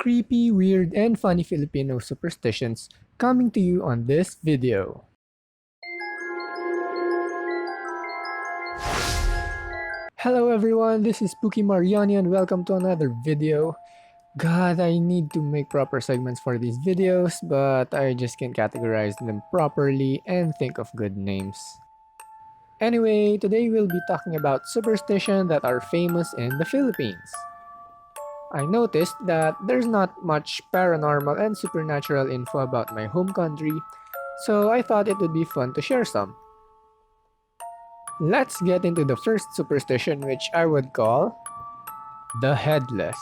creepy, weird, and funny Filipino superstitions coming to you on this video. Hello everyone, this is Spooky Marioni and welcome to another video. God, I need to make proper segments for these videos, but I just can't categorize them properly and think of good names. Anyway, today we'll be talking about superstitions that are famous in the Philippines. I noticed that there's not much paranormal and supernatural info about my home country, so I thought it would be fun to share some. Let's get into the first superstition, which I would call the Headless.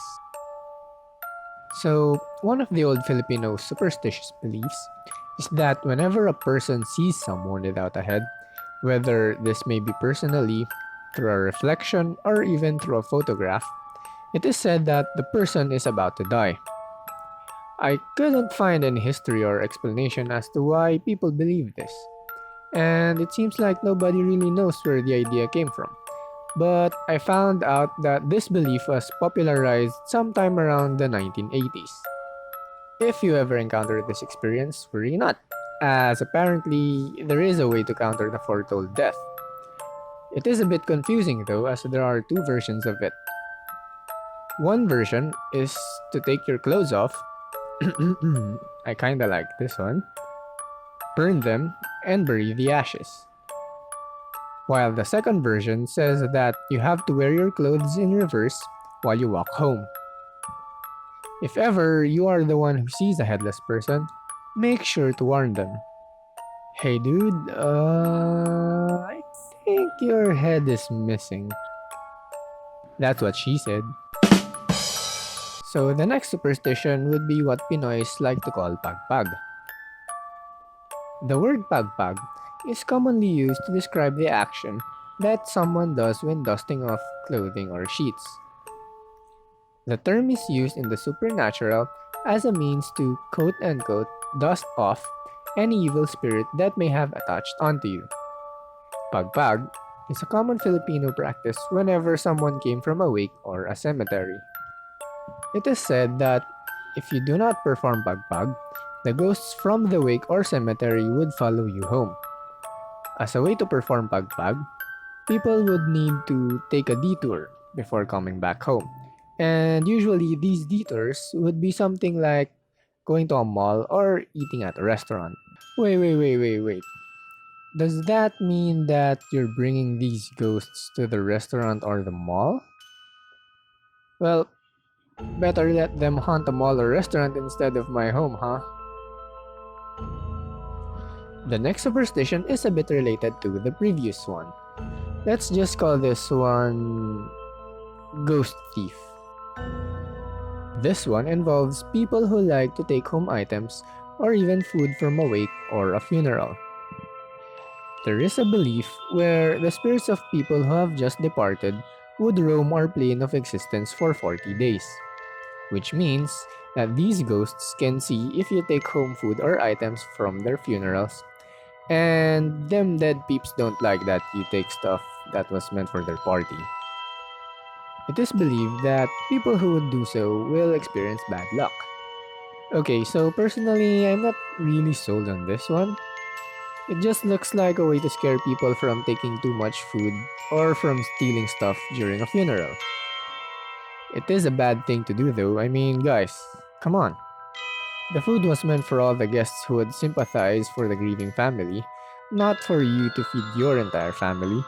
So, one of the old Filipino superstitious beliefs is that whenever a person sees someone without a head, whether this may be personally, through a reflection, or even through a photograph, it is said that the person is about to die. I couldn't find any history or explanation as to why people believe this, and it seems like nobody really knows where the idea came from. But I found out that this belief was popularized sometime around the 1980s. If you ever encountered this experience, worry not, as apparently there is a way to counter the foretold death. It is a bit confusing though, as there are two versions of it. One version is to take your clothes off, I kinda like this one, burn them, and bury the ashes. While the second version says that you have to wear your clothes in reverse while you walk home. If ever you are the one who sees a headless person, make sure to warn them. Hey dude, I think your head is missing. That's what she said. So the next superstition would be what Pinoys like to call pagpag. The word pagpag is commonly used to describe the action that someone does when dusting off clothing or sheets. The term is used in the supernatural as a means to quote-unquote dust off any evil spirit that may have attached onto you. Pagpag is a common Filipino practice whenever someone came from a wake or a cemetery. It is said that if you do not perform pagpag, the ghosts from the wake or cemetery would follow you home. As a way to perform pagpag, people would need to take a detour before coming back home. And usually these detours would be something like going to a mall or eating at a restaurant. Wait. Does that mean that you're bringing these ghosts to the restaurant or the mall? Well, better let them haunt a mall or restaurant instead of my home, huh? The next superstition is a bit related to the previous one. Let's just call this one Ghost Thief. This one involves people who like to take home items or even food from a wake or a funeral. There is a belief where the spirits of people who have just departed would roam our plane of existence for 40 days, which means that these ghosts can see if you take home food or items from their funerals, and them dead peeps don't like that you take stuff that was meant for their party. It is believed that people who would do so will experience bad luck. Okay, so personally, I'm not really sold on this one. It just looks like a way to scare people from taking too much food or from stealing stuff during a funeral. It is a bad thing to do though, I mean guys, come on. The food was meant for all the guests who would sympathize for the grieving family, not for you to feed your entire family.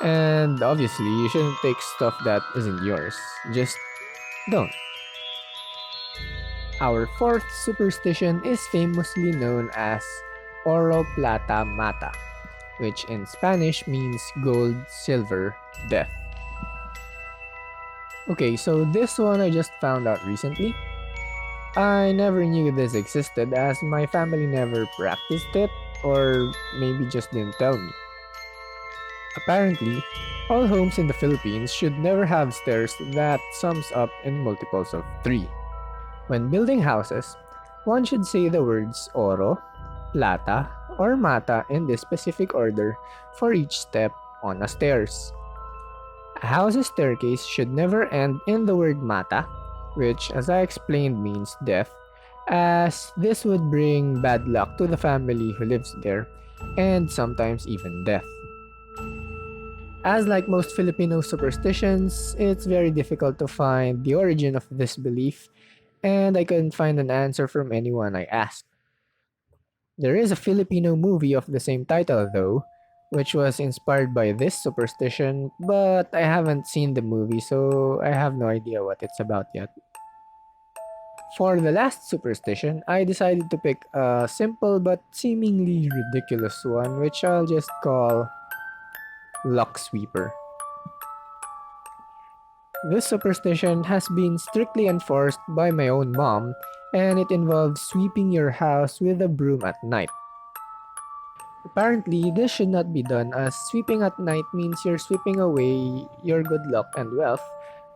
And obviously, you shouldn't take stuff that isn't yours. Just don't. Our fourth superstition is famously known as Oro Plata Mata, which in Spanish means gold, silver, death. Okay, so this one I just found out recently. I never knew this existed as my family never practiced it, or maybe just didn't tell me. Apparently, all homes in the Philippines should never have stairs that sums up in multiples of 3. When building houses, one should say the words oro, plata, or mata in this specific order for each step on a stairs. A house's staircase should never end in the word mata, which, as I explained, means death, as this would bring bad luck to the family who lives there, and sometimes even death. As like most Filipino superstitions, it's very difficult to find the origin of this belief, and I couldn't find an answer from anyone I asked. There is a Filipino movie of the same title though, which was inspired by this superstition, but I haven't seen the movie, so I have no idea what it's about yet. For the last superstition, I decided to pick a simple but seemingly ridiculous one, which I'll just call Loc Sweeper. This superstition has been strictly enforced by my own mom, and it involves sweeping your house with a broom at night. Apparently, this should not be done as sweeping at night means you're sweeping away your good luck and wealth,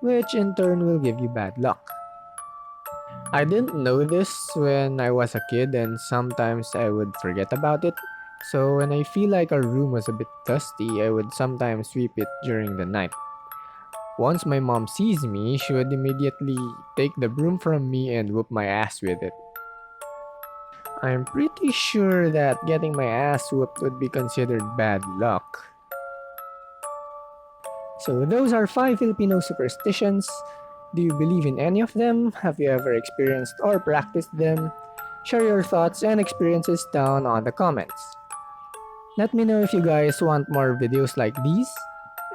which in turn will give you bad luck. I didn't know this when I was a kid, and sometimes I would forget about it. So when I feel like our room was a bit dusty, I would sometimes sweep it during the night. Once my mom sees me, she would immediately take the broom from me and whoop my ass with it. I'm pretty sure that getting my ass whooped would be considered bad luck. So those are 5 Filipino superstitions. Do you believe in any of them? Have you ever experienced or practiced them? Share your thoughts and experiences down on the comments. Let me know if you guys want more videos like these.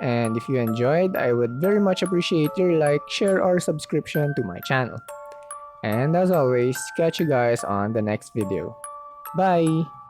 And if you enjoyed, I would very much appreciate your like, share, or subscription to my channel. And as always, catch you guys on the next video. Bye!